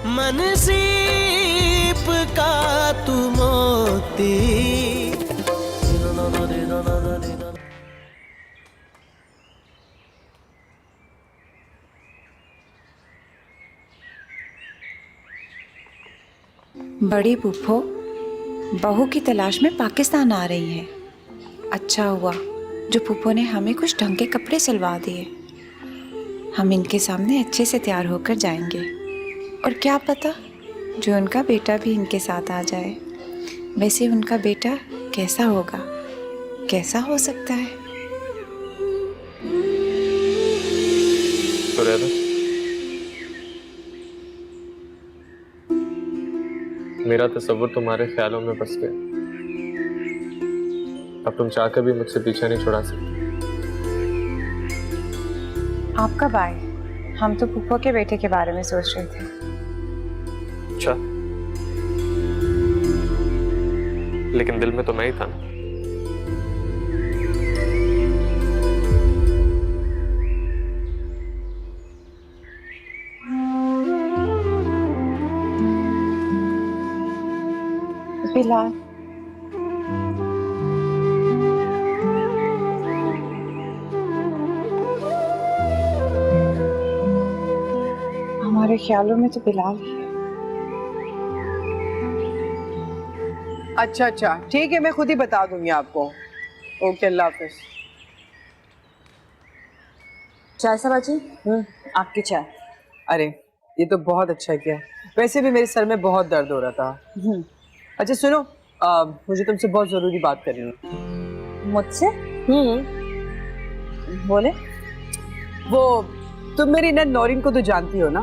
मन सीप का तू मोती। बड़ी फूफो बहू की तलाश में पाकिस्तान आ रही है। अच्छा हुआ जो फूफो ने हमें कुछ ढंग के कपड़े सिलवा दिए। हम इनके सामने अच्छे से तैयार होकर जाएंगे और क्या पता जो उनका बेटा भी इनके साथ आ जाए। वैसे उनका बेटा कैसा होगा, कैसा हो सकता है? मेरा तस्वुर तुम्हारे ख्यालों में बस गया। अब तुम चाहकर भी मुझसे पीछा नहीं छुड़ा सकते। आप कब आए? हम तो फूफो के बेटे के बारे में सोच रहे थे। अच्छा, लेकिन दिल में तो मैं ही था ना। बिलाल, हमारे ख्यालों में तो बिलाल ही है। अच्छा ठीक है, मैं खुद ही बता दूंगी आपको। ओके, अल्लाह हाफिज। चाय सबाजी, आपकी चाय। अरे ये तो बहुत अच्छा किया। वैसे भी मेरे सर में बहुत दर्द हो रहा था। अच्छा सुनो, मुझे तुमसे बहुत जरूरी बात करनी है। मुझसे? बोले। वो तुम मेरी नन नौरीन को तो जानती हो ना,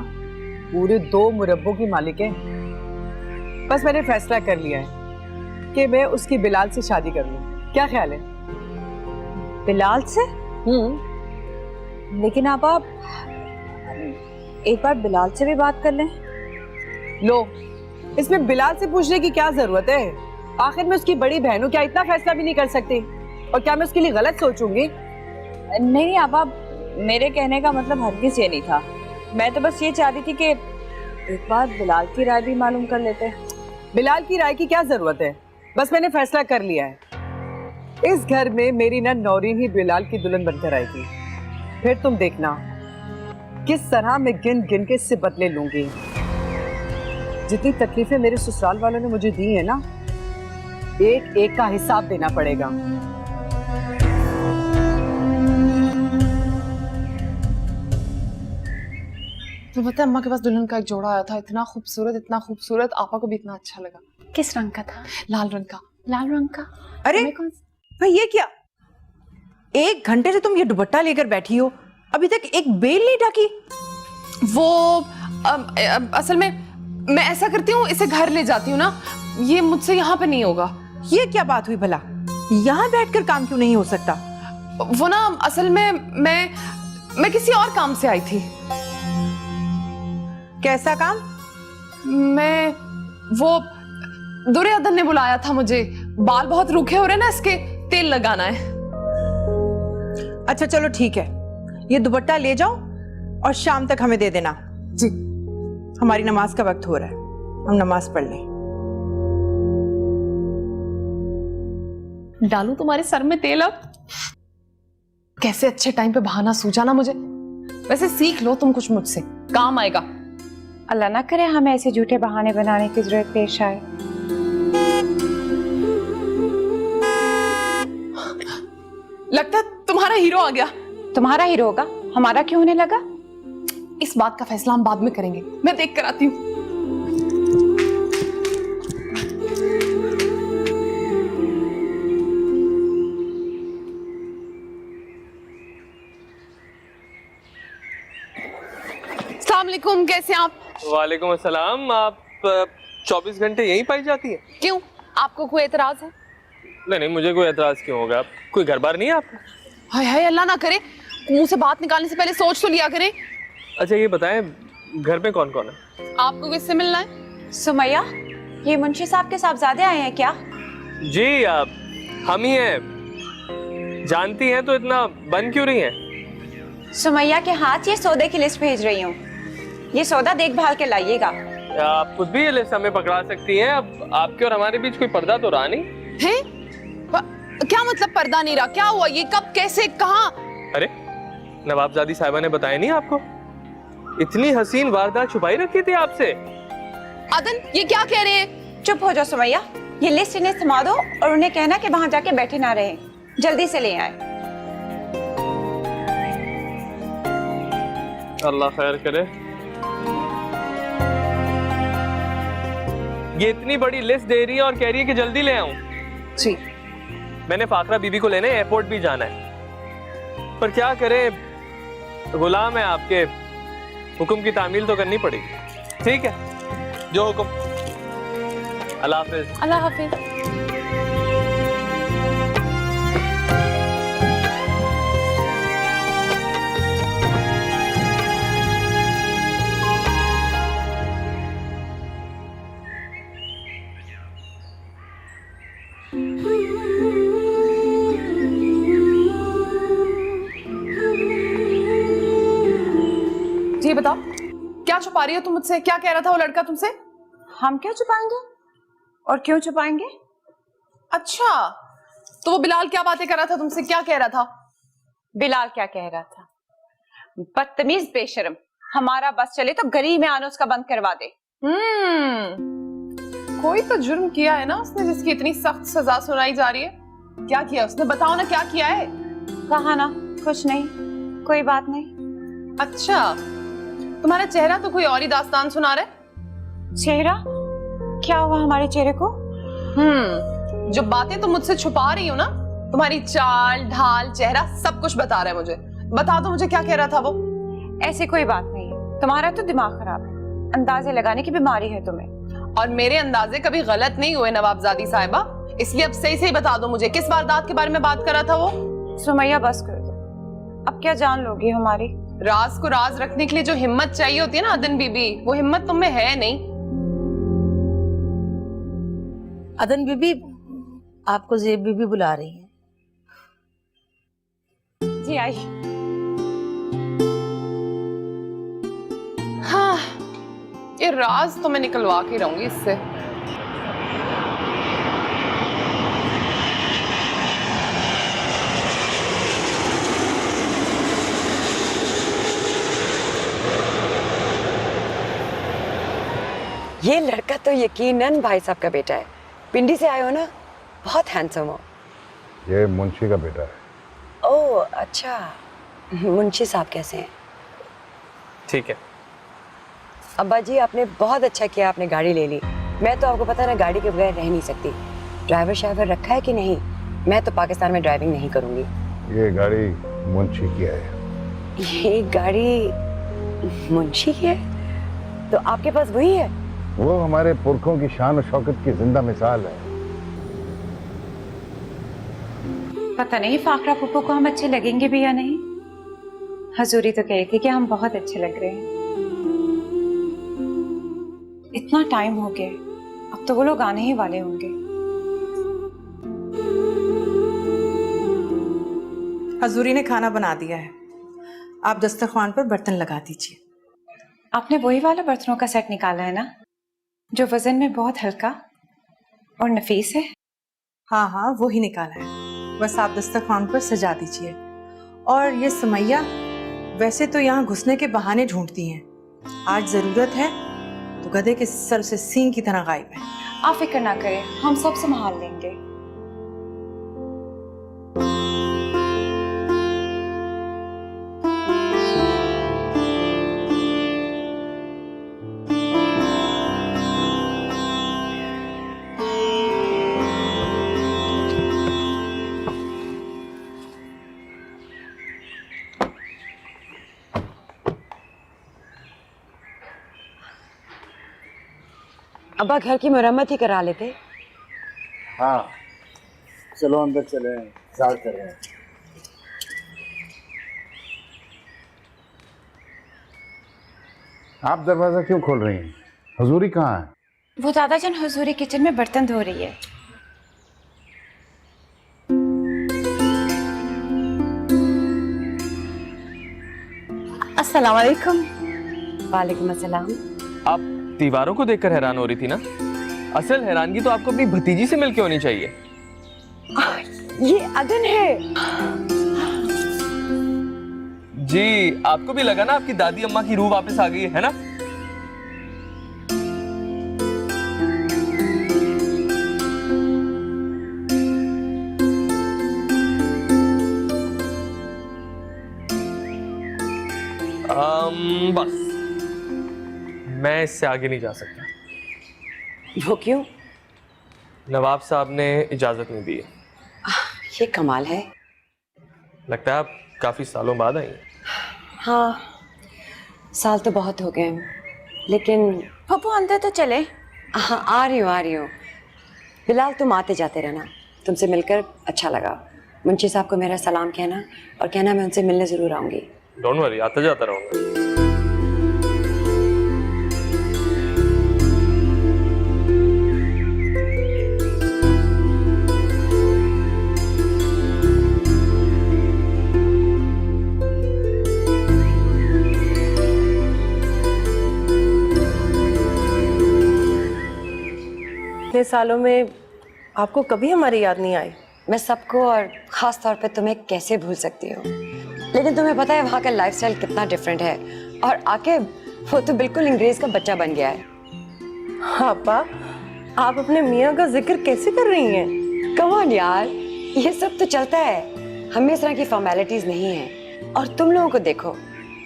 पूरे 2 मुरब्बों की मालिक है। बस मैंने फैसला कर लिया है कि मैं उसकी बिलाल से शादी कर लूं। क्या ख्याल है? बिलाल से? लेकिन आप एक बार बिलाल से भी बात कर लें। लो, इसमें बिलाल से पूछने की क्या जरूरत है? आखिर मैं उसकी बड़ी बहन हूं, क्या इतना फैसला भी नहीं कर सकती? और क्या मैं उसके लिए गलत सोचूंगी? नहीं आप मेरे कहने का मतलब हरगिज़ ये नहीं था। मैं तो बस ये चाह रही थी कि एक बार बिलाल की राय भी मालूम कर लेते। बिलाल की राय की क्या जरूरत है? बस मैंने फैसला कर लिया है। इस घर में मेरी ना नौरीन ही बिलाल की दुल्हन बनकर आएगी। फिर तुम देखना किस तरह मैं गिन गिन के इससे बदले लूंगी। जितनी तकलीफें मेरे ससुराल वालों ने मुझे दी है ना, एक एक का हिसाब देना पड़ेगा। तो पता है अम्मा के पास दुल्हन का एक जोड़ा आया था, इतना खूबसूरत, आपा को भी इतना अच्छा लगा। किस रंग का था? लाल रंग का। लाल रंग का? अरे भाई ये क्या, 1 घंटे से तुम ये दुपट्टा लेकर बैठी हो, अभी तक एक बेल नहीं ढकी। वो असल में मैं ऐसा करती हूँ, इसे घर ले जाती हूँ ना, ये मुझसे यहाँ पे नहीं होगा। ये क्या बात हुई भला? यहाँ बैठकर काम क्यों नहीं हो सकता? वो ना असल में मैं किसी और काम से आई थी। कैसा काम? मैं वो दुर्योधन ने बुलाया था मुझे, बाल बहुत रूखे हो रहे ना, इसके तेल लगाना है। अच्छा चलो ठीक है, ये दुपट्टा ले जाओ और शाम तक हमें दे देना। जी। हमारी नमाज का वक्त हो रहा है, हम नमाज पढ़ लें। डालू तुम्हारे सर में तेल अब? कैसे अच्छे टाइम पे बहाना सूझा ना मुझे। वैसे सीख लो तुम कुछ मुझसे, काम आएगा। अल्लाह ना करे हमें ऐसे झूठे बहाने बनाने की जरूरत पेश आए। लगता है तुम्हारा हीरो आ गया। तुम्हारा हीरो होगा, हमारा क्यों होने लगा? इस बात का फैसला हम बाद में करेंगे, मैं देख कर आती हूँ। अस्सलाम वालेकुम, कैसे आप? वालेकुम अस्सलाम। आप 24 घंटे यहीं पाई जाती है? क्यों, आपको कोई एतराज है? नहीं, मुझे कोई एतराज क्यों होगा? कोई घर बार नहीं है आपको? हाय हाय, अल्लाह ना करे, मुंह से बात निकालने से पहले सोच तो लिया करें। अच्छा ये बताएं, घर में कौन कौन है? आपको किससे मिलना है? सुमैया, ये मुंशी साहब के साहबजादे आए हैं क्या? जी आप, हम ही हैं। जानती हैं तो इतना बन क्यों रही हैं? सुमैया के हाथ ये सौदे की लिस्ट भेज रही हूँ, ये सौदा देखभाल के लाइएगा। आप खुद भी ये लिस्ट हमें पकड़ा सकती हैं। अब आपके और हमारे बीच कोई पर्दा तो रहा नहीं है? क्या मतलब पर्दा नहीं रहा? क्या हुआ? ये कब, कैसे, कहाँ? अरे नवाबजादी साहिबा ने बताया नहीं आपको? इतनी हसीन वारदात छुपाई रखी थी आपसे। अदन ये क्या कह रहे हैं? चुप हो जाओ सुमैया, ये लिस्ट इन्हें थमा दो और उन्हें कहना कि वहां जाके बैठे ना रहे, जल्दी से ले आए। अल्लाह खैर करे। ये इतनी बड़ी लिस्ट दे रही है और कह रही है कि जल्दी ले आऊं। जी मैंने फाकरा बीबी को लेने एयरपोर्ट भी जाना है, पर क्या करें, गुलाम है आपके, हुक्म की तामील तो करनी पड़ेगी। ठीक है, जो हुक्म। अल्लाह हाफिज। अल्लाह हाफिज। जी बताओ, क्या छुपा रही हो तुम मुझसे? क्या कह रहा था वो लड़का तुमसे? हम क्या छुपाएंगे और क्यों छुपाएंगे? अच्छा, तो वो बिलाल क्या बातें कर रहा था तुमसे? क्या कह रहा था? बिलाल क्या कह रहा था? बदतमीज बेशरम, हमारा बस चले तो गली में आना उसका बंद करवा दे। कोई तो जुर्म किया है ना उसने, जिसकी इतनी सख्त सजा सुनाई जा रही है। क्या किया उसने? बताओ ना, क्या किया है? कहा ना, कुछ नहीं, कोई बात नहीं। अच्छा, तुम्हारा चेहरा तो कोई और ही दास्तान सुना रहा है। चेहरा? क्या हुआ हमारे चेहरे को? जो बातें तुम मुझसे छुपा रही हो ना, तुम्हारी चाल ढाल चेहरा सब कुछ बता रहा है मुझे। बता दो मुझे, क्या कह रहा था वो? ऐसी कोई बात नहीं है, तुम्हारा तो दिमाग खराब है, अंदाजे लगाने की बीमारी है तुम्हें। और मेरे अंदाजे कभी गलत नहीं हुए नवाबजादी साहिबा, इसलिए अब सही सही बता दो मुझे, किस वारदात के बारे में बात कर रहा था वो? सुमैया बस कर दो, अब क्या जान लोगी हमारी? राज को राज रखने के लिए जो हिम्मत चाहिए होती है ना अदन बीबी, वो हिम्मत तुम में है नहीं। अदन बीबी, आपको जेब बीबी बुला रही है। जी आइए। हाँ, ये राज तो मैं निकलवा के रहूंगी इससे। ये लड़का तो यकीनन भाई साहब का बेटा है। पिंडी से आए हो ना, बहुत हैंडसम हो। ये मुंशी का बेटा है। ओह अच्छा, मुंशी साहब कैसे हैं? ठीक है। अब्बा जी, आपने बहुत अच्छा किया, आपने गाड़ी ले ली। मैं तो आपको पता ना, गाड़ी के बगैर रह नहीं सकती। ड्राइवर शाइवर रखा है कि नहीं? मैं तो पाकिस्तान में ड्राइविंग नहीं करूंगी। ये गाड़ी मुंशी की है। ये गाड़ी मुंशी की है? तो आपके पास वही है? वो हमारे पुरखों की शान और शौकत की जिंदा मिसाल है। पता नहीं फाकरा फूफो को हम अच्छे लगेंगे भी या नहीं। हजूरी तो कही थी कि हम बहुत अच्छे लग रहे हैं। इतना टाइम हो गया, अब तो वो लोग आने ही वाले होंगे। हजूरी ने खाना बना दिया है, आप दस्तरखान पर बर्तन लगा दीजिए। आपने वही वाला बर्तनों का सेट निकाला है ना, जो वजन में बहुत हल्का और नफीस है? हाँ हाँ, वो ही निकाला है, बस आप दस्तरखान पर सजा दीजिए। और ये सुमैया वैसे तो यहाँ घुसने के बहाने ढूंढती हैं, आज जरूरत है तो गधे के सर से सींग की तरह गायब है। आप फिक्र ना करें, हम सब संभाल लेंगे। अब्बा घर की मरम्मत ही करा लेते। हाँ, चलो अंदर चले, इंतजार कर रहे हैं। आप दरवाजा क्यों खोल रही हैं? हजूरी कहाँ है? वो दादा जान हजूरी किचन में बर्तन धो रही है। अस्सलाम वालेकुम। वालेकुम अस्सलाम। आप दीवारों को देखकर हैरान हो रही थी ना? असल हैरानगी तो आपको अपनी भतीजी से मिलके होनी चाहिए। ये अदन है। जी, आपको भी लगा ना आपकी दादी अम्मा की रूह वापस आ गई है ना? बस मैं इससे आगे नहीं जा सकता। वो क्यों? नवाब साहब ने इजाजत नहीं दी है। ये कमाल है। लगता है आप काफी सालों बाद आई हैं। हाँ, साल तो बहुत हो गए, लेकिन पप्पू अंदर तो चले। हाँ, आ रही हूँ। बिलाल, तुम आते जाते रहना, तुमसे मिलकर अच्छा लगा। मुंशी साहब को मेरा सलाम कहना और कहना मैं उनसे मिलने जरूर आऊंगी। डोंट वरी, आता जाता रहूंगा। इतने सालों में आपको कभी हमारी याद नहीं आई? मैं सबको और ख़ास तौर पे तुम्हें कैसे भूल सकती हूँ, लेकिन तुम्हें पता है वहाँ का लाइफस्टाइल कितना डिफरेंट है, और आके वो तो बिल्कुल अंग्रेज का बच्चा बन गया है। हाँ पा, आप अपने मियाँ का जिक्र कैसे कर रही हैं? कम ऑन यार, ये सब तो चलता है, हमें इस तरह की फॉर्मेलिटीज नहीं है। और तुम लोगों को देखो,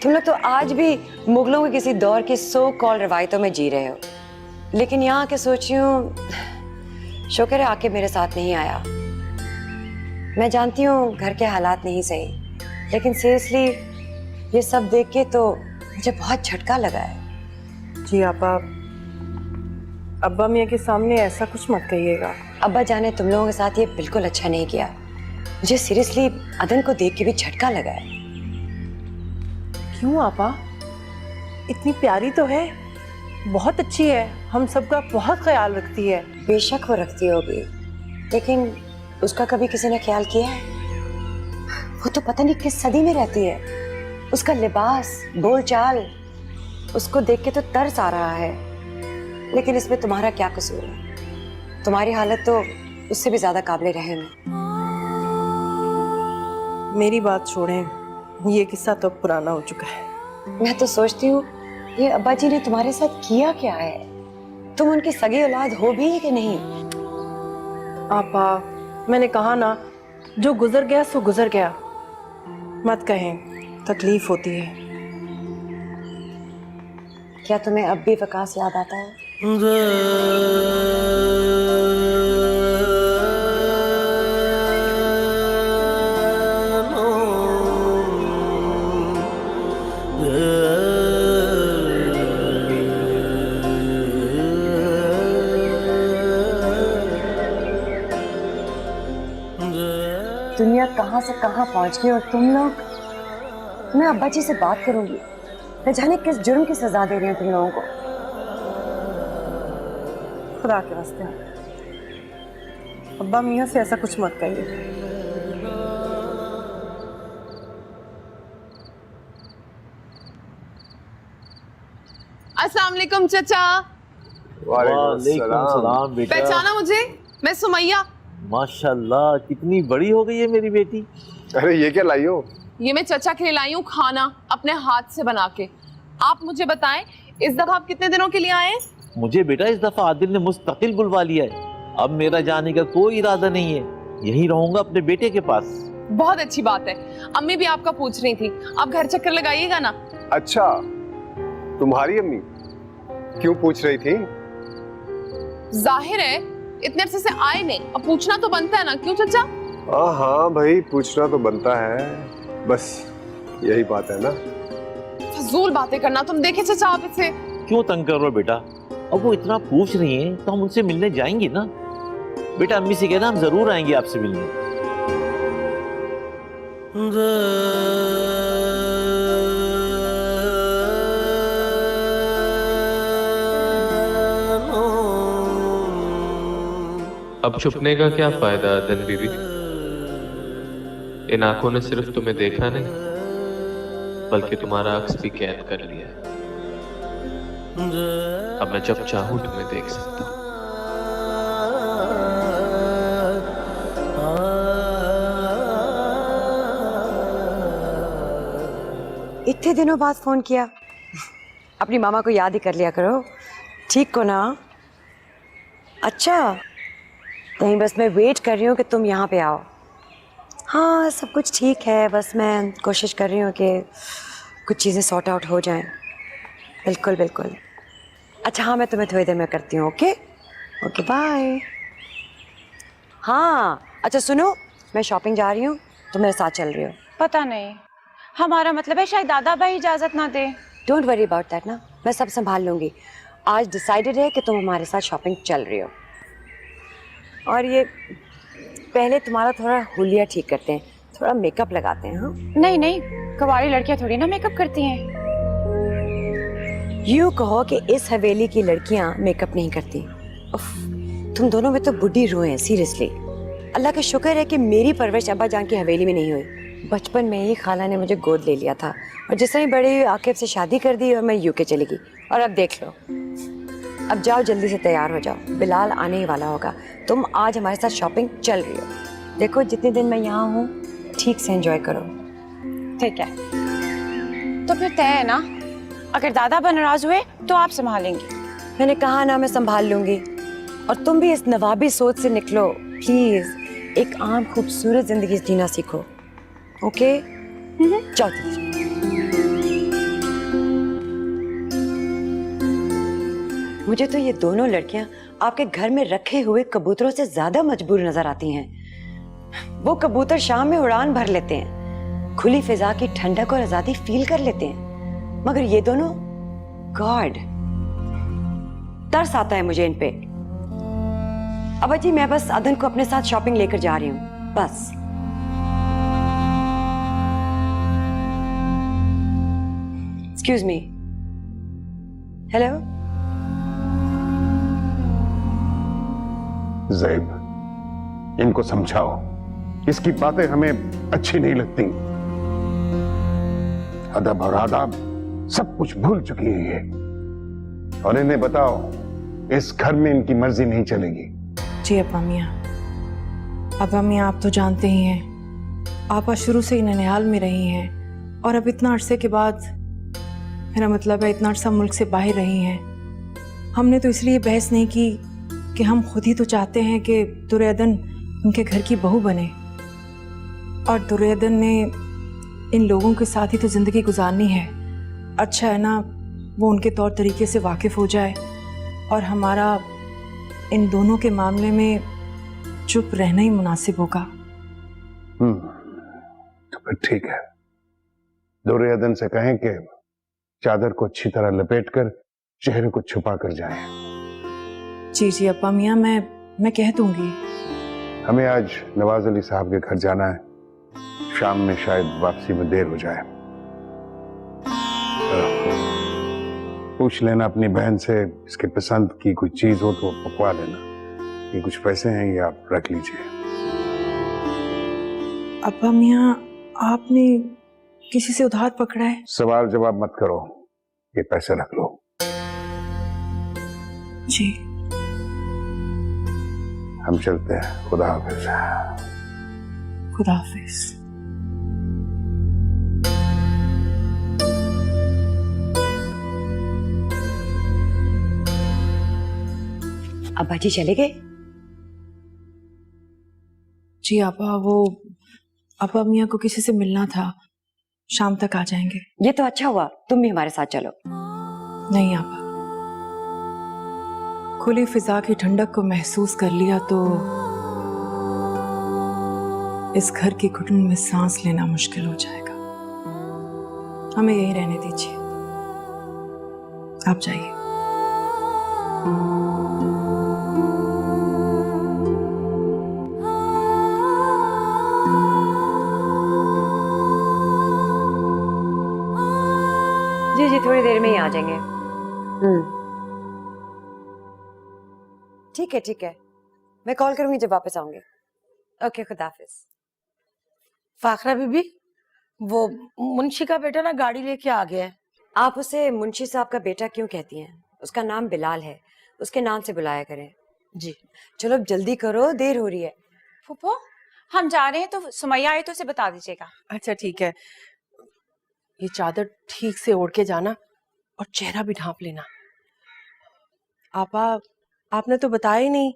तुम लोग तो आज भी मुगलों के किसी दौर की सो कॉल रवायतों में जी रहे हो, लेकिन यहाँ आके सोच रही हूँ शुक्र है आके मेरे साथ नहीं आया। मैं जानती हूँ घर के हालात नहीं सही, लेकिन सीरियसली ये सब देख के तो मुझे बहुत झटका लगा है। जी आपा, अब्बा मियाँ के सामने ऐसा कुछ मत कहिएगा। अब्बा जाने तुम लोगों के साथ ये बिल्कुल अच्छा नहीं किया। मुझे सीरियसली अदन को देख के भी झटका लगा है। क्यों आपा? इतनी प्यारी तो है, बहुत अच्छी है, हम सबका बहुत ख्याल रखती है। बेशक वो रखती होगी, लेकिन उसका कभी किसी ने ख्याल किया है? वो तो पता नहीं किस सदी में रहती है। उसका लिबास, बोलचाल, उसको देख के तो तरस आ रहा है, लेकिन इसमें तुम्हारा क्या कसूर है? तुम्हारी हालत तो उससे भी ज्यादा काबिल रहम है। मेरी बात छोड़ें, ये किस्सा तो पुराना हो चुका है। मैं तो सोचती हूँ ये अब्बा जी ने तुम्हारे साथ किया क्या है? तुम उनकी सगी औलाद हो भी कि नहीं? आपा, मैंने कहा ना, जो गुजर गया सो गुजर गया, मत कहें, तकलीफ होती है। क्या तुम्हें अब भी वकास याद आता है? दुनिया कहाँ से कहाँ पहुँच गई और तुम लोग। मैं अब्बा जी से बात करूंगी, न जाने किस जुर्म की सजा दे रही हूँ तुम लोगों को। खुदा के वास्ते अब्बा मियाँ से ऐसा कुछ मत कहिए। अस्सलाम वालेकुम चाचा। वालेकुम सलाम बेटा। पहचाना मुझे? मैं सुमैया। माशाल्लाह, कितनी बड़ी हो गई है मेरी बेटी। अरे ये क्या लाई हो? ये मैं चाचा के लिए लाई हूँ खाना, अपने हाथ से बना के। आप मुझे बताएं, इस दफा आप कितने दिनों के लिए आए? मुझे बेटा इस दफा आदिल ने मुस्तकिल बुलवा लिया है। अब मेरा जाने का कोई इरादा नहीं है, यहीं रहूंगा अपने बेटे के पास। बहुत अच्छी बात है। अम्मी भी आपका पूछ रही थी, आप घर चक्कर लगाइएगा ना। अच्छा, तुम्हारी अम्मी क्यों पूछ रही थी? जाहिर है इतने अरसे से आए नहीं, अब पूछना तो बनता है ना, क्यों चाचा? हाँ भाई, पूछना तो बनता है, बस यही बात है ना। फजूल बातें करना। तुम देखे चाचा आप इसे क्यों तंग कर रहे हो बेटा? अब वो इतना पूछ रही हैं तो हम उनसे मिलने जाएंगे ना। बेटा अम्मी से कहना हम जरूर आएंगे आपसे मिलने। अब छुपने का क्या फायदा अदन बीबी? इन आंखों ने सिर्फ तुम्हें देखा नहीं, बल्कि तुम्हारा अक्स भी कैद कर लिया है। अब मैं जब चाहूं तुम्हें देख सकता हूँ। इतने दिनों बाद फोन किया। अपनी मामा को याद ही कर लिया करो। ठीक हो ना? अच्छा, नहीं बस मैं वेट कर रही हूँ कि तुम यहाँ पे आओ। हाँ सब कुछ ठीक है, बस मैं कोशिश कर रही हूँ कि कुछ चीज़ें सॉर्ट आउट हो जाएं। बिल्कुल बिल्कुल। अच्छा हाँ, मैं तुम्हें थोड़ी देर में करती हूँ। Okay okay bye. हाँ अच्छा सुनो, मैं शॉपिंग जा रही हूँ, तुम मेरे साथ चल रही हो? पता नहीं, हमारा मतलब है शायद दादा भाई इजाजत ना दे। डोंट वरी अबाउट दैट ना, मैं सब संभाल लूँगी। आज डिसाइडेड है कि तुम हमारे साथ शॉपिंग चल रही हो। और ये पहले तुम्हारा थोड़ा हुलिया ठीक करते हैं, थोड़ा मेकअप लगाते हैं। हाँ नहीं नहीं, कवारी लड़कियां थोड़ी ना मेकअप करती हैं। यूँ कहो कि इस हवेली की लड़कियां मेकअप नहीं करती। उफ, तुम दोनों में तो बुढ़ी रूह है सीरियसली। अल्लाह का शुक्र है कि मेरी परवरिश अब्बा जान की हवेली में नहीं हुई। बचपन में ही खाला ने मुझे गोद ले लिया था और जिस तरह बड़ी हुई आकिब से शादी कर दी और मैं यूके चली गई। और अब देख लो, अब जाओ जल्दी से तैयार हो जाओ, बिलाल आने ही वाला होगा। तुम आज हमारे साथ शॉपिंग चल रही हो। देखो जितने दिन मैं यहाँ हूँ ठीक से एंजॉय करो। ठीक है, तो फिर तय है ना, अगर दादा नाराज हुए तो आप संभालेंगी। मैंने कहा ना मैं संभाल लूंगी। और तुम भी इस नवाबी सोच से निकलो प्लीज, एक आम खूबसूरत जिंदगी जीना सीखो। ओके जाओ दीजिए। मुझे तो ये दोनों लड़कियां आपके घर में रखे हुए कबूतरों से ज्यादा मजबूर नजर आती हैं। वो कबूतर शाम में उड़ान भर लेते हैं, खुली फिजा की ठंडक और आजादी फील कर लेते हैं, मगर ये दोनों गॉड, तरस आता है मुझे इन पे। अब जी मैं बस अदन को अपने साथ शॉपिंग लेकर जा रही हूँ बस। Excuse me, hello. ज़ैब, इनको समझाओ, इसकी बातें हमें अच्छी नहीं लगती। अदब और आदाब सब कुछ भूल चुकी है ये। और इन्हें बताओ इस घर में इनकी मर्जी नहीं चलेगी। जी अब्बा मियाँ आप तो जानते ही हैं, आपा शुरू से ही ननिहाल में रही हैं और अब इतना अरसे के बाद, मेरा मतलब है इतना अरसा मुल्क से बाहर रही हैं। हमने तो इसलिए बहस नहीं की कि हम खुद ही तो चाहते हैं कि दुर्योधन उनके घर की बहू बने, और दुर्योधन ने इन लोगों के साथ ही तो ज़िंदगी गुजारनी है। अच्छा है ना वो उनके तौर तरीके से वाकिफ़ हो जाए और हमारा इन दोनों के मामले में चुप रहना ही मुनासिब होगा। तो फिर ठीक है, दुर्योधन से कहें कि चादर को अच्छी तरह लपेटकर चेहरे को छुपा कर जाएं। जी जी अब्बा मियाँ, मैं कह दूंगी। हमें आज नवाज अली साहब के घर जाना है, शाम में शायद वापसी में देर हो जाए। पूछ लेना अपनी बहन से, इसके पसंद की कोई चीज हो तो पकवा लेना। ये कुछ पैसे हैं, ये आप रख लीजिए। अब्बा मियाँ आपने किसी से उधार पकड़ा है? सवाल जवाब मत करो, ये पैसे रख लो। जी हम चलते हैं, खुदा हाफिज। खुदा हाफिज। अब्बा जी चले गए? जी अब्बा, वो अब्बा मियाँ को किसी से मिलना था, शाम तक आ जाएंगे। ये तो अच्छा हुआ, तुम भी हमारे साथ चलो। नहीं अब्बा, खुली फिजा की ठंडक को महसूस कर लिया तो इस घर की घुटन में सांस लेना मुश्किल हो जाएगा। हमें यही रहने दीजिए, आप जाइए। जी जी थोड़ी देर में ही आ जाएंगे। ठीक है, मैं कॉल करूंगी जब वापस आऊंगी। ओके खुदा हाफिज। फाखरा बीबी, वो मुंशी का बेटा ना गाड़ी लेके आ गया है। आप उसे मुंशी साहब का बेटा क्यों कहती हैं? उसका नाम बिलाल है, उसके नाम से बुलाया करें। जी। चलो अब जल्दी करो, देर हो रही है। फूफो हम जा रहे हैं, तो सुमैया आए तो उसे बता दीजिएगा। अच्छा ठीक है, ये चादर ठीक से ओढ़ के जाना और चेहरा भी ढांप लेना। आपा, आपने तो बताया ही नहीं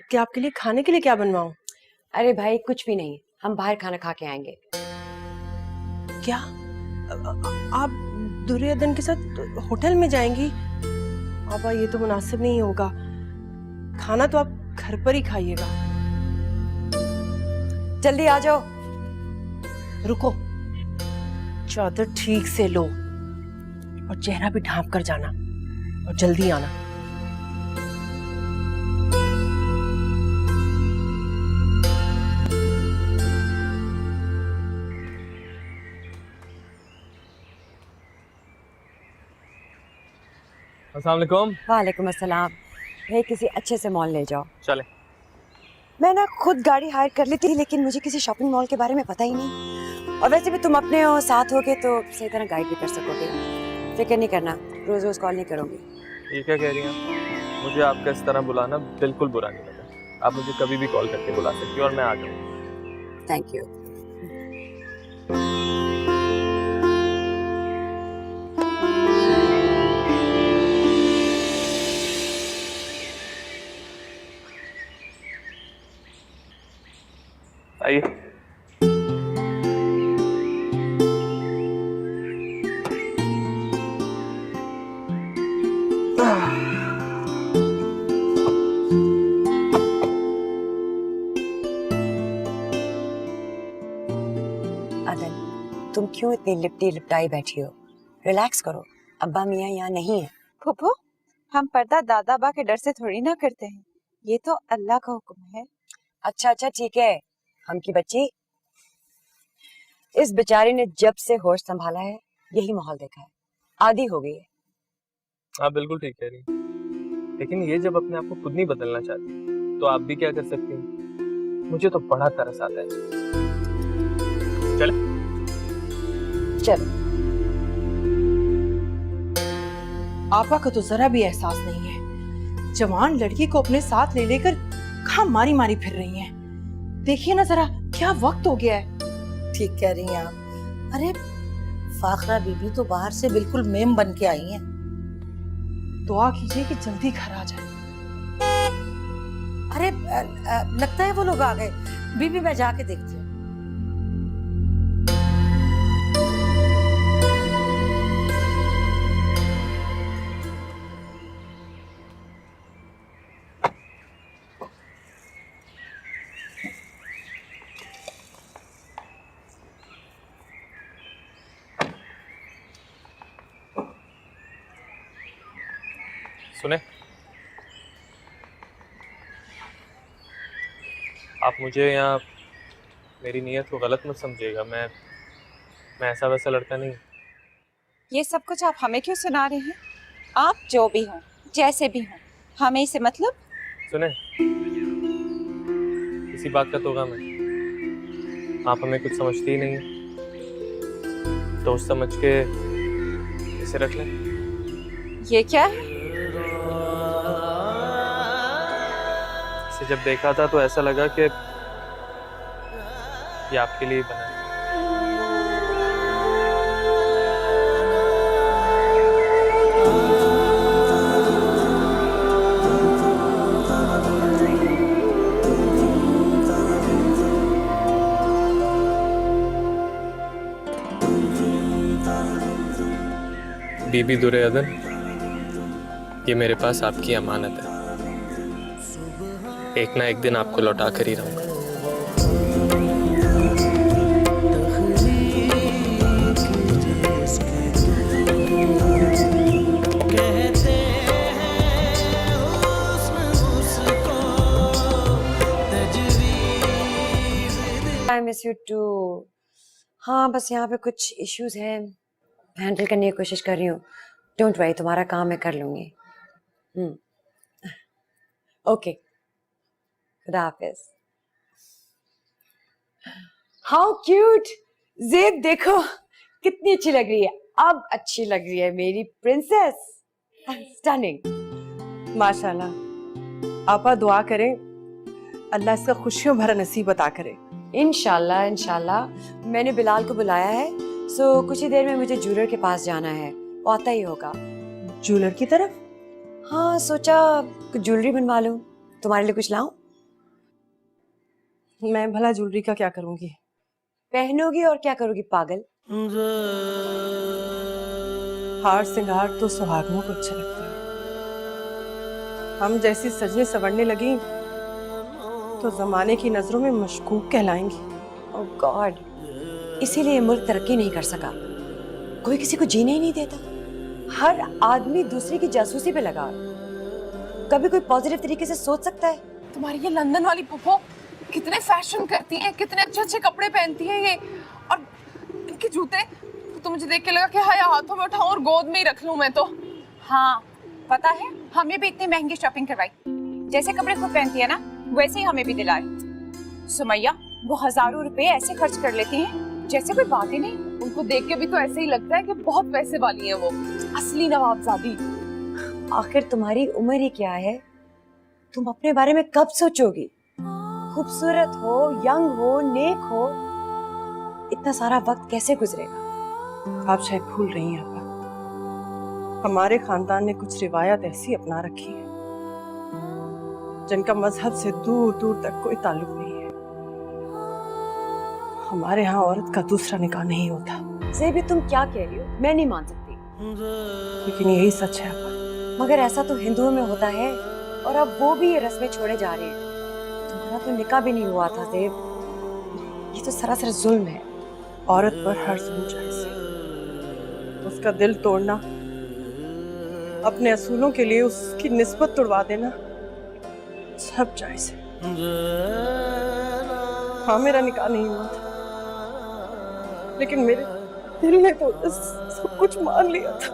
कि आपके लिए खाने के लिए क्या बनवाऊं। अरे भाई कुछ भी नहीं, हम बाहर खाना खा के आएंगे। क्या आप दुर्योधन के साथ होटल में जाएंगी? आपा ये तो मुनासिब नहीं होगा, खाना तो आप घर पर ही खाइएगा। जल्दी आ जाओ। रुको, चादर ठीक से लो और चेहरा भी ढांप कर जाना और जल्दी आना। अस्सलाम वालेकुम। वालेकुम अस्सलाम। भाई किसी अच्छे से मॉल ले जाओ। चले। मैं ना खुद गाड़ी हायर कर लेती थी, लेकिन मुझे किसी शॉपिंग मॉल के बारे में पता ही नहीं। और वैसे भी तुम अपने हो, साथ होगे तो सही तरह गाइड भी कर सकोगे। फिक्र नहीं करना, रोज रोज कॉल नहीं करूंगी। ये क्या कह रही हैं? मुझे आपका इस तरह बुलाना बिल्कुल बुरा नहीं लगा। आप मुझे कभी भी कॉल करके बुला सकती हो और मैं आ जाऊँगी। Thank you. आइए। अदन, तुम क्यों इतनी लिपटी लिपटाई बैठी हो? रिलैक्स करो, अब्बा मियाँ यहाँ नहीं है। फूफो हम पर्दा दादा बा के डर से थोड़ी ना करते हैं, ये तो अल्लाह का हुक्म है। अच्छा अच्छा ठीक है। हम की बच्ची, इस बेचारी ने जब से होश संभाला है यही माहौल देखा है, आदी हो गई है। आप बिल्कुल ठीक कह रही हैं, लेकिन ये जब अपने आप को खुद नहीं बदलना चाहती तो आप भी क्या कर सकती हैं? मुझे तो बड़ा तरस आता है। चले। चलो। आपा को तो जरा भी एहसास नहीं है, जवान लड़की को अपने साथ ले लेकर कहाँ मारी मारी फिर रही हैं। देखिए ना जरा क्या वक्त हो गया है। ठीक कह रही हैं आप। अरे फाखरा बीबी तो बाहर से बिल्कुल मेम बन के आई हैं। दुआ कीजिए कि जल्दी घर आ जाए। अरे लगता है वो लोग आ गए। बीबी मैं जाके देखती हूँ। सुने, आप मुझे यहाँ, मेरी नीयत को गलत मत समझिएगा। मैं ऐसा वैसा लड़का नहीं। ये सब कुछ आप हमें क्यों सुना रहे हैं? आप जो भी हो, जैसे भी हो, हमें इसे मतलब। सुने, किसी बात का तो गम है, आप हमें कुछ समझती ही नहीं है, दोस्त समझ के इसे रख लें। ये क्या है? इसे जब देखा था तो ऐसा लगा कि ये आपके लिए बना है। बीबी दुर्योधन, ये मेरे पास आपकी अमानत है, एक ना एक दिन आपको लौटा कर ही रहूंगा। I miss you too। हाँ बस यहाँ पे कुछ इश्यूज हैं, हैंडल करने की कोशिश कर रही हूँ। डोंट वरी, तुम्हारा काम मैं कर लूंगी। ओके, खुदा हाफिज। हाउ क्यूट, ज़ेब देखो कितनी अच्छी लग रही है। अब अच्छी लग रही है मेरी प्रिंसेस। स्टनिंग। माशाल्लाह। आपा दुआ करें अल्लाह इसका खुशियों भरा नसीब अता करे। इंशाल्लाह इंशाल्लाह। मैंने बिलाल को बुलाया है, सो कुछ ही देर में मुझे ज्वेलर के पास जाना है, वो आता ही होगा। ज्वेलर की तरफ? हाँ, सोचा कुछ ज्वेलरी बनवा लूं। तुम्हारे लिए कुछ लाऊं? मैं भला ज्वेलरी का क्या करूंगी? पहनोगी और क्या करोगी पागल? हार सिंगार तो सुहागनों को अच्छा लगता है। हम जैसी सजने संवरने लगी तो जमाने की नजरों में मशकूक कहलाएंगी। ओह गॉड, इसीलिए मुल्क तरक्की नहीं कर सका। कोई किसी को जीने ही नहीं देता। हर आदमी दूसरे की जासूसी पे लगा। कभी कोई पॉजिटिव तरीके से सोच सकता है? तुम्हारी ये लंदन वाली पुप्पो कितने फैशन करती है, कितने अच्छे अच्छे कपड़े पहनती है ये, और इनके जूते तो मुझे देख के लगा कि हाय हाथों में उठाऊं और गोद में ही रख लूं मैं तो। हाँ पता है, हमें भी इतनी महंगी शॉपिंग करवाई। जैसे कपड़े खुद पहनती है ना, वैसे ही हमें भी दिलाए। सुमैया वो हजारों रुपए ऐसे खर्च कर लेती हैं जैसे कोई बात ही नहीं। उनको देख के भी तो ऐसे ही लगता है कि बहुत पैसे वाली है वो, असली नवाबजादी। आखिर तुम्हारी उम्र ही क्या है? तुम अपने बारे में कब सोचोगी? खूबसूरत हो, यंग हो, नेक हो, इतना सारा वक्त कैसे गुजरेगा? आप शायद भूल रही हैं आपा, हमारे खानदान ने कुछ रिवायत ऐसी अपना रखी है जिनका मजहब से दूर दूर तक कोई ताल्लुक नहीं है। हमारे यहाँ औरत का दूसरा निकाह नहीं होता। ज़ेबी तुम क्या कह रही हो? मैं नहीं मान सकती। लेकिन यही सच है आपा। मगर ऐसा तो हिंदुओं में होता है, और अब वो भी ये रस्में छोड़े जा रहे हैं। तुम्हारा तो निकाह भी नहीं हुआ था ज़ेब। ये तो सरासर जुल्म है। औरत पर हर जुल्म जायज़ है। उसका दिल तोड़ना, अपने असूलों के लिए उसकी निस्बत तोड़वा देना, सब जायज़ है। हाँ, मेरा निकाह नहीं हुआ था, लेकिन मेरे दिल ने तो सब कुछ मान लिया था।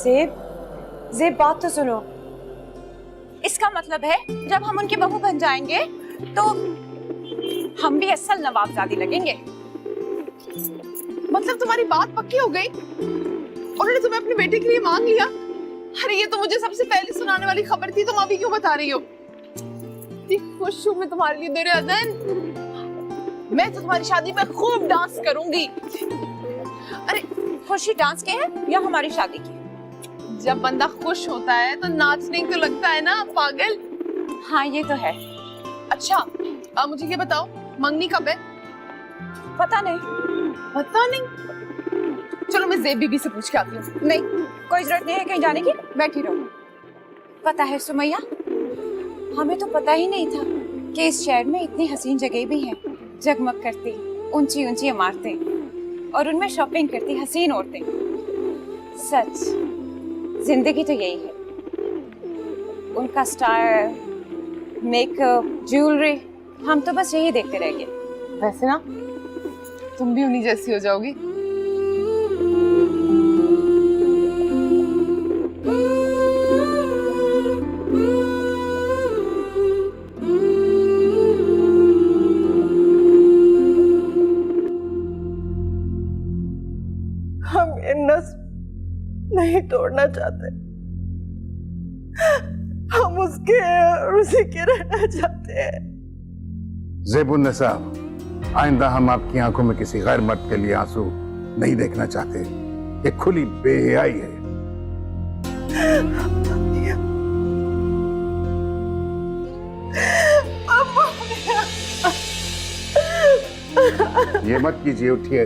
ज़ेब बात तो सुनो। इसका मतलब है जब हम उनकी बहू बन जाएंगे तो हम भी असल नवाबजादी लगेंगे। मतलब तुम्हारी बात पक्की हो गई? उन्होंने तुम्हें अपने बेटे के लिए मांग लिया? अरे ये तो मुझे सबसे पहले सुनाने वाली खबर थी, तुम अभी क्यों बता रही हो? खुश हूँ मैं तुम्हारे लिए मेरे अदन। मैं तो तुम्हारी शादी में खूब डांस करूंगी। अरे खुशी डांस के है या हमारी शादी की? जब बंदा खुश होता है तो नाचने को लगता है ना पागल। हाँ ये तो है। अच्छा अब मुझे ये बताओ, मंगनी कब है? पता नहीं। पता नहीं? चलो मैं ज़ेब बीबी से पूछ के आती हूँ। नहीं, कोई जरूरत नहीं है कहीं जाने की, बैठी रहो। पता है सुमैया, हमें तो पता ही नहीं था कि इस शहर में इतनी हसीन जगह भी हैं, जगमग करती ऊंची ऊंची इमारतें और उनमें शॉपिंग करती हसीन औरतें। सच जिंदगी तो यही है। उनका स्टाइल, मेकअप, ज्वेलरी, हम तो बस यही देखते रह गए। वैसे ना तुम भी उन्हीं जैसी हो जाओगी। हम ये नस्ल नहीं तोड़ना चाहते, हम उसके और उसी के रहना चाहते हैं। ज़ेबुन्निसा, आइंदा हम आपकी आंखों में किसी गैर मर्द के लिए आंसू नहीं देखना चाहते। ये खुली बेहयाई है। ये मत कीजिए, उठिए।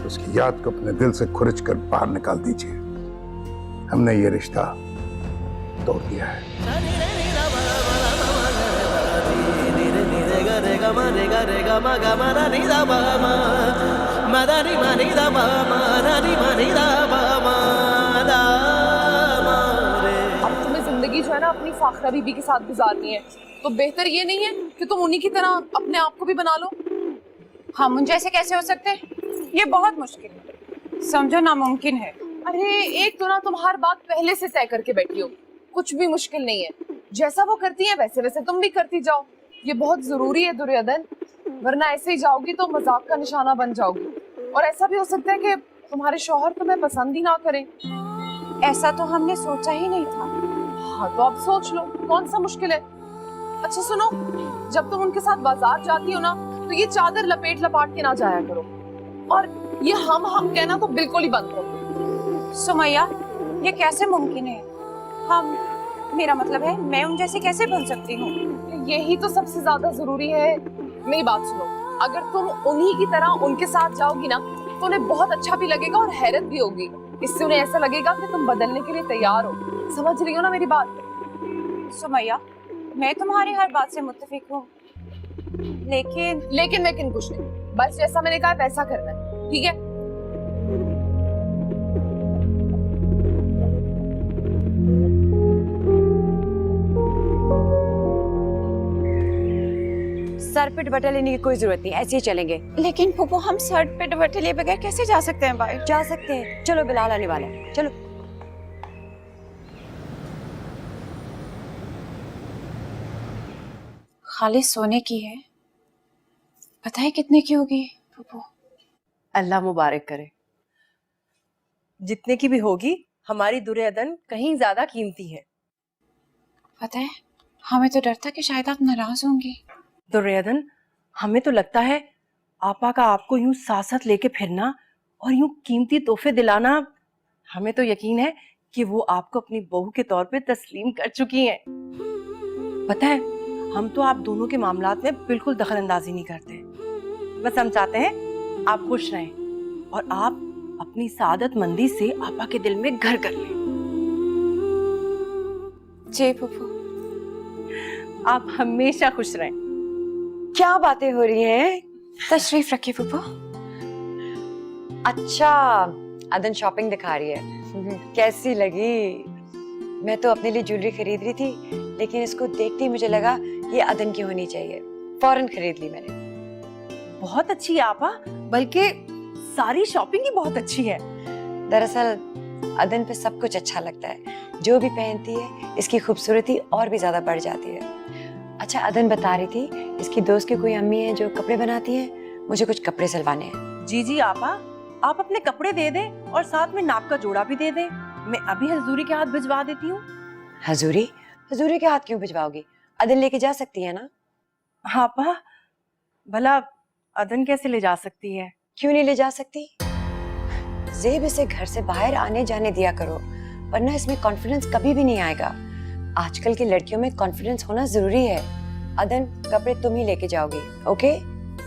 उसकी याद को अपने दिल से खुरच कर बाहर निकाल दीजिए। हमने ये रिश्ता तोड़ दिया है। अब तुम्हें जिंदगी जो है ना अपनी फाखरा बीबी के साथ गुजारनी है, तो बेहतर ये नहीं है कि तुम उन्हीं की तरह अपने आप को भी बना लो? हम उन जैसे कैसे हो सकते हैं? ये बहुत मुश्किल है, समझो नामुमकिन है। अरे एक तो ना तुम हर बात पहले से तय करके बैठी हो। कुछ भी मुश्किल नहीं है, जैसा वो करती है वैसे वैसे तुम भी करती जाओ। ये बहुत जरूरी है दुर्योधन। वरना ऐसे ही जाओगी तो मजाक का निशाना बन जाओगी, और ऐसा भी हो सकता है कि तुम्हारे शौहर तुम्हें पसंद ही ना करें। ऐसा तो हमने सोचा ही नहीं था। हाँ तो अब सोच लो, कौन सा मुश्किल है। अच्छा सुनो, जब तुम उनके साथ बाजार जाती हो ना तो ये चादर लपेट लपाट के ना जाया करो, और ये हम कहना तो बिल्कुल ही बंद करो। सुमैया, ये कैसे मुमकिन है? मेरा मतलब है मैं उन जैसे कैसे बन सकती हूँ? यही तो सबसे ज्यादा जरूरी है। मेरी बात सुनो, अगर तुम उन्हीं की तरह उनके साथ जाओगी ना तो उन्हें बहुत अच्छा भी लगेगा और हैरत भी होगी। इससे उन्हें ऐसा लगेगा कि तुम बदलने के लिए तैयार हो। समझ रही हो ना मेरी बात? सुमैया, मैं तुम्हारी हर बात से मुत्तफिक हूँ, लेकिन कुछ नहीं, बस जैसा मैंने कहा वैसा करना है, ठीक है? सर पे दुपट्टा लेने की कोई जरूरत नहीं, ऐसे ही चलेंगे। लेकिन फूफो, हम सर पे दुपट्टे लिए बगैर कैसे जा सकते हैं बाहर? जा सकते हैं, चलो बिलाल आने वाला है, चलो। खाली सोने की है, पता है कितने की होगी फूफो? अल्लाह मुबारक करे। जितने की भी होगी, हमारी दुर्योधन कहीं ज्यादा कीमती है। पता है, हमें तो डर था कि शायद आप नाराज होंगी। दुर्योधन, हमें तो लगता है आपा का आपको यूं साथ साथ लेके फिरना और यूं कीमती तोहफे दिलाना, हमें तो यकीन है कि वो आपको अपनी बहू के तौर पे तस्लीम कर चुकी हैं। पता है, हम तो आप दोनों के मामलात में बिल्कुल दखल अंदाजी नहीं करते। बस हम चाहते हैं आप खुश रहें और आप अपनी सादतमंदी से आपा के दिल में घर कर लें। जी फूफो, आप हमेशा खुश रहें। क्या बातें हो रही हैं? तशरीफ रखिए फूफो। अच्छा, अदन शॉपिंग दिखा रही है, कैसी लगी? मैं तो अपने लिए ज्वेलरी खरीद रही थी, लेकिन इसको देखते ही मुझे लगा ये अदन की होनी चाहिए, फौरन खरीद ली मैंने। बहुत अच्छी है आपा, बल्कि सारी शॉपिंग ही बहुत अच्छी है। दरअसल अदन पे सब कुछ अच्छा लगता है, जो भी पहनती है इसकी खूबसूरती और भी ज्यादा बढ़ जाती है। अच्छा, अदन बता रही थी इसकी दोस्त की कोई अम्मी है जो कपड़े बनाती है, मुझे कुछ कपड़े सिलवाने हैं। जी जी आपा, आप अपने कपड़े दे दें और साथ में नाप का जोड़ा भी दे दें। मैं अभी हजूरी के हाथ भिजवा देती हूँ। हजूरी? हजूरी के हाथ क्यों भिजवाओगी? अदन लेके जा सकती है ना? हाँ आपा, भला अदन कैसे ले जा सकती है? क्यों नहीं ले जा सकती? ज़ेब इसे घर से बाहर आने जाने दिया करो, वरना इसमें कॉन्फिडेंस कभी भी नहीं आएगा। आजकल की लड़कियों में कॉन्फिडेंस होना जरूरी है। अदन, कपड़े तुम ही लेके जाओगी, ओके?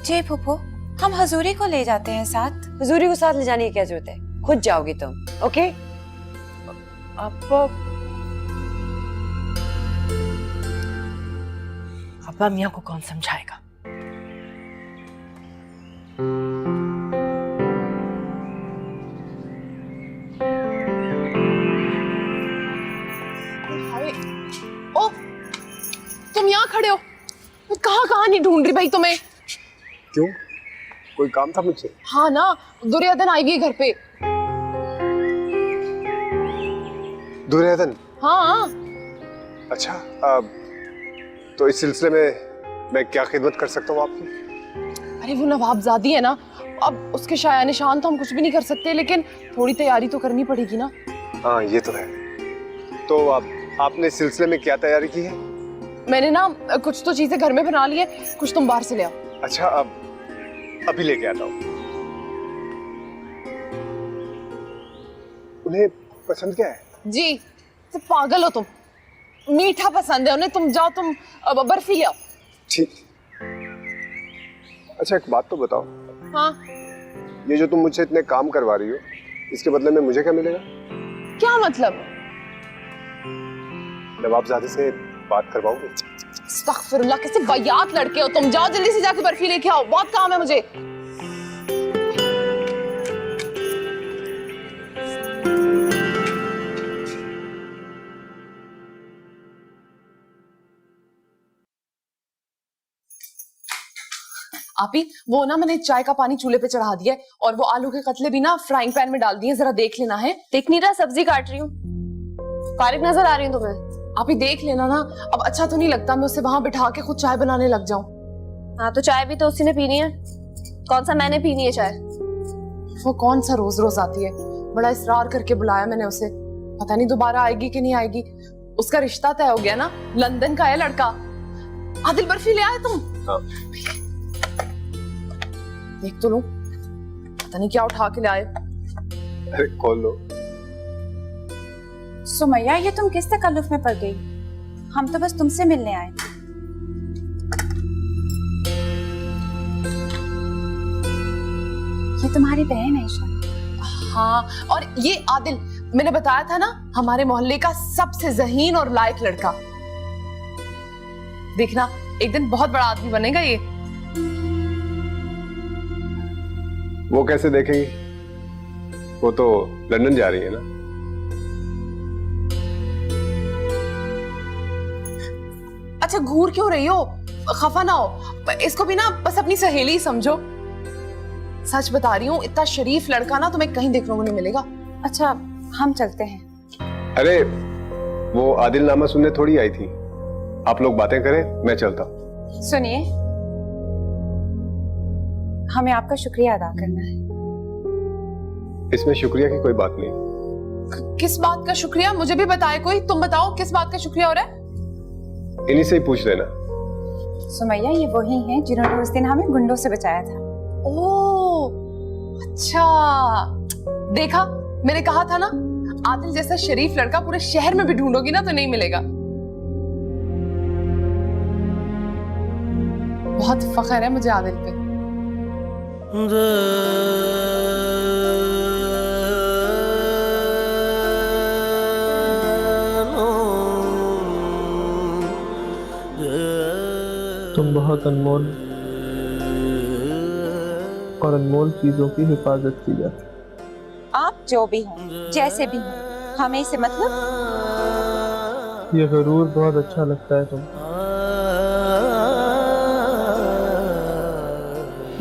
जी फूफो, हम हजूरी को ले जाते हैं साथ। हजूरी को साथ ले जाने की क्या जरूरत है, खुद जाओगी तुम, ओके? आपा मियाँ को कौन समझाएगा? ओ, तुम यहाँ खड़े हो, कहाँ नहीं ढूंढ रही भाई तुम्हें? क्यों, कोई काम था मुझसे? हाँ ना, दुर्योधन आई हुई है घर पे। दुर्योधन? हाँ। अच्छा, तो इस सिलसिले में मैं क्या खिदमत कर सकता हूँ आपकी? अरे वो नवाबजादी है ना, अब उसके शाया निशान तो हम कुछ भी नहीं कर सकते, लेकिन थोड़ी तैयारी तो करनी पड़ेगी ना। हाँ ये तो है। तो आपने इस सिलसिले में क्या तैयारी की है? मैंने ना कुछ तो चीजें घर में बना ली है, कुछ तुम बाहर से ले आओ। अच्छा, अभी लेके आता हूँ। उन्हें पसंद क्या है? जी, तो पागल हो तुम, मीठा पसंद है उन्हें। तुम जाओ, तुम बर्फी ले आओ। ठीक। अच्छा, एक बात तो बताओ। हाँ? ये जो तुम मुझसे इतने काम करवा रही हो, इसके बदले में मुझे क्या मिलेगा? क्या मतलब? नवाबजादे से बात करवाओगे? अस्तगफिरुल्लाह, कैसे वाहियात लड़के हो तुम। जाओ जल्दी से जाके बर्फी लेके आओ, बहुत काम है मुझे। आपी, वो ना मैंने चाय का पानी चूल्हे पे चढ़ा दिया है, और वो आलू के कतले भी ना फ्राइंग पैन में डाल दिए, जरा देख लेना है। देख नहीं रहा, सब्जी काट रही हूँ। फारिग नजर आ रही हूँ तुम्हें? आप ही देख लेना ना। अब अच्छा तो नहीं लगता मैं उसे वहां बिठा के खुद चाय बनाने लग जाऊं। हाँ तो चाय भी तो उसी ने पीनी है, कौन सा मैंने पीनी है चाय? वो कौन सा रोज रोज आती है, बड़ा इसरार करके बुलाया मैंने उसे, पता नहीं दोबारा आएगी कि नहीं आएगी। उसका रिश्ता तय हो गया ना, लंदन का है लड़का। आदिल बर्फी ले आए तुम? हाँ। देख तो लूं, पता नहीं क्या उठा के ले आए। अरे खोल लो। सुमैया, ये तुम किस तकल्लुफ में पड़ गई? हम तो बस तुमसे मिलने आए थे। ये तुम्हारी बहन है ईशा। हाँ, और ये आदिल, मैंने बताया था ना, हमारे मोहल्ले का सबसे ज़हीन और लायक लड़का। देखना एक दिन बहुत बड़ा आदमी बनेगा ये। वो कैसे देखेंगी, वो तो लंदन जा रही है ना। अच्छा घूर क्यों रही हो, खफा ना हो, इसको भी ना बस अपनी सहेली समझो। सच बता रही हूँ, इतना शरीफ लड़का ना तुम्हें कहीं देखने को नहीं मिलेगा। अच्छा हम चलते हैं। अरे वो आदिल नामा सुनने थोड़ी आई थी, आप लोग बातें करें, मैं चलता। सुनिए, हमें आपका शुक्रिया अदा करना है। इसमें शुक्रिया की कोई बात नहीं। किस बात का शुक्रिया, मुझे भी बताए कोई, तुम बताओ किस बात का शुक्रिया हो रहा है? इन्हीं से ही पूछ लेना। सुमैया, ये वही हैं जिन्होंने उस दिन हमें गुंडों से बचाया था। ओह अच्छा, देखा मैंने कहा था ना, आदिल जैसा शरीफ लड़का पूरे शहर में भी ढूंढोगी ना तो नहीं मिलेगा। बहुत फख्र है मुझे आदिल पे। तुम बहुत अनमोल और अनमोल चीजों की हिफाजत की जाती। आप जो भी हों, जैसे भी हों, हमें इससे मतलब। ये गरूर बहुत अच्छा लगता है तुम।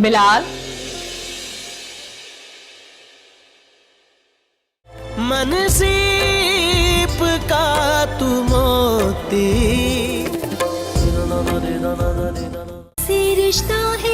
बिलाल, मन सीप का तू मोती, रिश्ता है